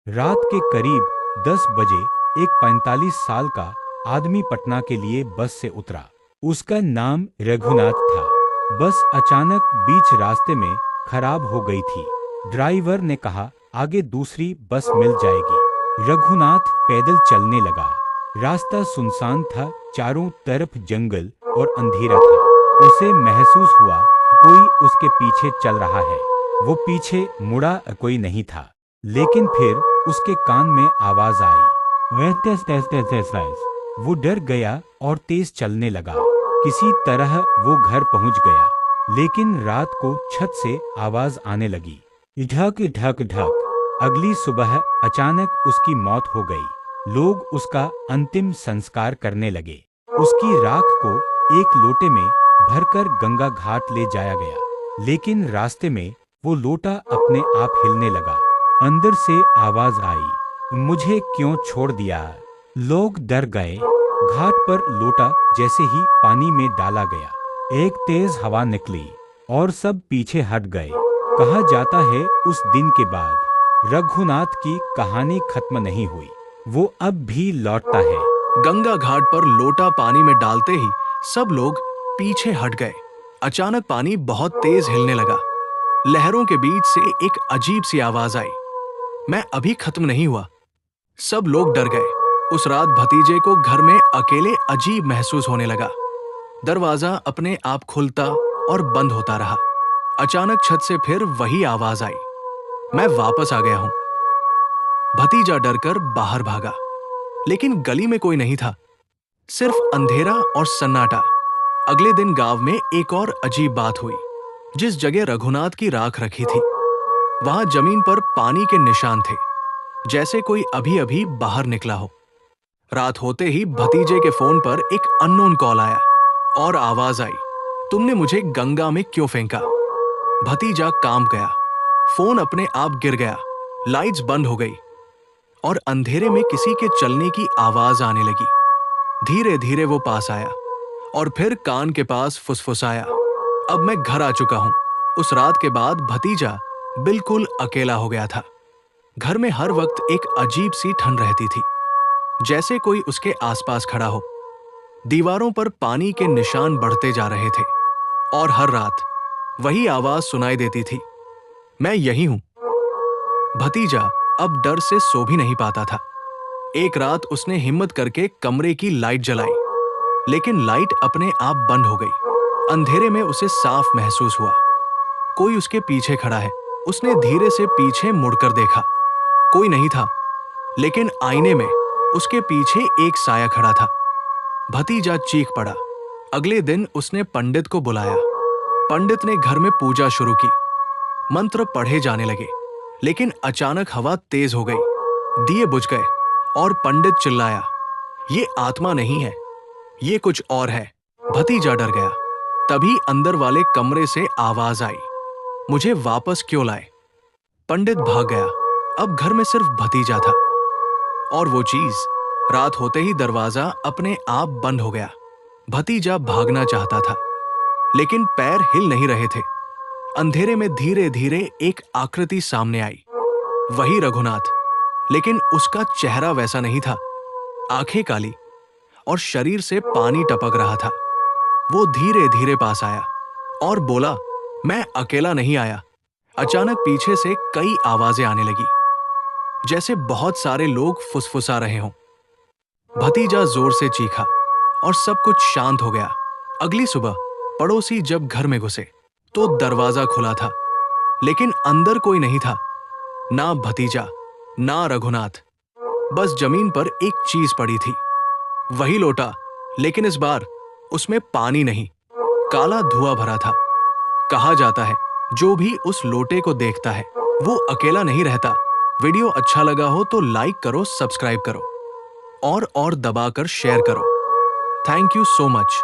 रात के करीब 10 बजे एक 45 साल का आदमी पटना के लिए बस से उतरा। उसका नाम रघुनाथ था। बस अचानक बीच रास्ते में खराब हो गई थी। ड्राइवर ने कहा, आगे दूसरी बस मिल जाएगी। रघुनाथ पैदल चलने लगा। रास्ता सुनसान था, चारों तरफ जंगल और अंधेरा था। उसे महसूस हुआ कोई उसके पीछे चल रहा है। वो पीछे मुड़ा, कोई नहीं था। लेकिन फिर उसके कान में आवाज आई, वह तेज तेज तेज तेज तेज। वो डर गया और तेज चलने लगा। किसी तरह वो घर पहुंच गया। लेकिन रात को छत से आवाज आने लगी, ढक ढक ढक। अगली सुबह अचानक उसकी मौत हो गई। लोग उसका अंतिम संस्कार करने लगे। उसकी राख को एक लोटे में भरकर गंगा घाट ले जाया गया। लेकिन रास्ते में वो लोटा अपने आप हिलने लगा। अंदर से आवाज आई, मुझे क्यों छोड़ दिया। लोग डर गए। घाट पर लोटा जैसे ही पानी में डाला गया, एक तेज हवा निकली और सब पीछे हट गए। कहा जाता है उस दिन के बाद रघुनाथ की कहानी खत्म नहीं हुई। वो अब भी लौटता है। गंगा घाट पर लोटा पानी में डालते ही सब लोग पीछे हट गए। अचानक पानी बहुत तेज हिलने लगा। लहरों के बीच से एक अजीब सी आवाज आई, मैं अभी खत्म नहीं हुआ। सब लोग डर गए। उस रात भतीजे को घर में अकेले अजीब महसूस होने लगा। दरवाजा अपने आप खुलता और बंद होता रहा। अचानक छत से फिर वही आवाज आई, मैं वापस आ गया हूं। भतीजा डरकर बाहर भागा, लेकिन गली में कोई नहीं था, सिर्फ अंधेरा और सन्नाटा। अगले दिन गांव में एक और अजीब बात हुई। जिस जगह रघुनाथ की राख रखी थी, वहां जमीन पर पानी के निशान थे, जैसे कोई अभी अभी बाहर निकला हो। रात होते ही भतीजे के फोन पर एक अननोन कॉल आया और आवाज आई, तुमने मुझे गंगा में क्यों फेंका। भतीजा कांप गया। फोन अपने आप गिर गया, लाइट्स बंद हो गई और अंधेरे में किसी के चलने की आवाज आने लगी। धीरे धीरे वो पास आया और फिर कान के पास फुसफुसाया, अब मैं घर आ चुका हूं। उस रात के बाद भतीजा बिल्कुल अकेला हो गया था। घर में हर वक्त एक अजीब सी ठंड रहती थी, जैसे कोई उसके आसपास खड़ा हो। दीवारों पर पानी के निशान बढ़ते जा रहे थे और हर रात वही आवाज सुनाई देती थी, मैं यही हूं। भतीजा अब डर से सो भी नहीं पाता था। एक रात उसने हिम्मत करके कमरे की लाइट जलाई, लेकिन लाइट अपने आप बंद हो गई। अंधेरे में उसे साफ महसूस हुआ कोई उसके पीछे खड़ा है। उसने धीरे से पीछे मुड़कर देखा, कोई नहीं था, लेकिन आईने में उसके पीछे एक साया खड़ा था। भतीजा चीख पड़ा। अगले दिन उसने पंडित को बुलाया। पंडित ने घर में पूजा शुरू की। मंत्र पढ़े जाने लगे, लेकिन अचानक हवा तेज हो गई। दिए बुझ गए और पंडित चिल्लाया, ये आत्मा नहीं है, ये कुछ और है। भतीजा डर गया। तभी अंदर वाले कमरे से आवाज आई, मुझे वापस क्यों लाए। पंडित भाग गया। अब घर में सिर्फ भतीजा था और वो चीज। रात होते ही दरवाजा अपने आप बंद हो गया। भतीजा भागना चाहता था, लेकिन पैर हिल नहीं रहे थे। अंधेरे में धीरे धीरे एक आकृति सामने आई, वही रघुनाथ, लेकिन उसका चेहरा वैसा नहीं था। आंखें काली और शरीर से पानी टपक रहा था। वो धीरे धीरे पास आया और बोला, मैं अकेला नहीं आया। अचानक पीछे से कई आवाजें आने लगी, जैसे बहुत सारे लोग फुसफुसा रहे हों। भतीजा जोर से चीखा और सब कुछ शांत हो गया। अगली सुबह पड़ोसी जब घर में घुसे तो दरवाजा खुला था, लेकिन अंदर कोई नहीं था। ना भतीजा, ना रघुनाथ। बस जमीन पर एक चीज पड़ी थी, वही लोटा, लेकिन इस बार उसमें पानी नहीं, काला धुआं भरा था। कहा जाता है जो भी उस लोटे को देखता है वो अकेला नहीं रहता। वीडियो अच्छा लगा हो तो लाइक करो, सब्सक्राइब करो और दबाकर शेयर करो। Thank you so much.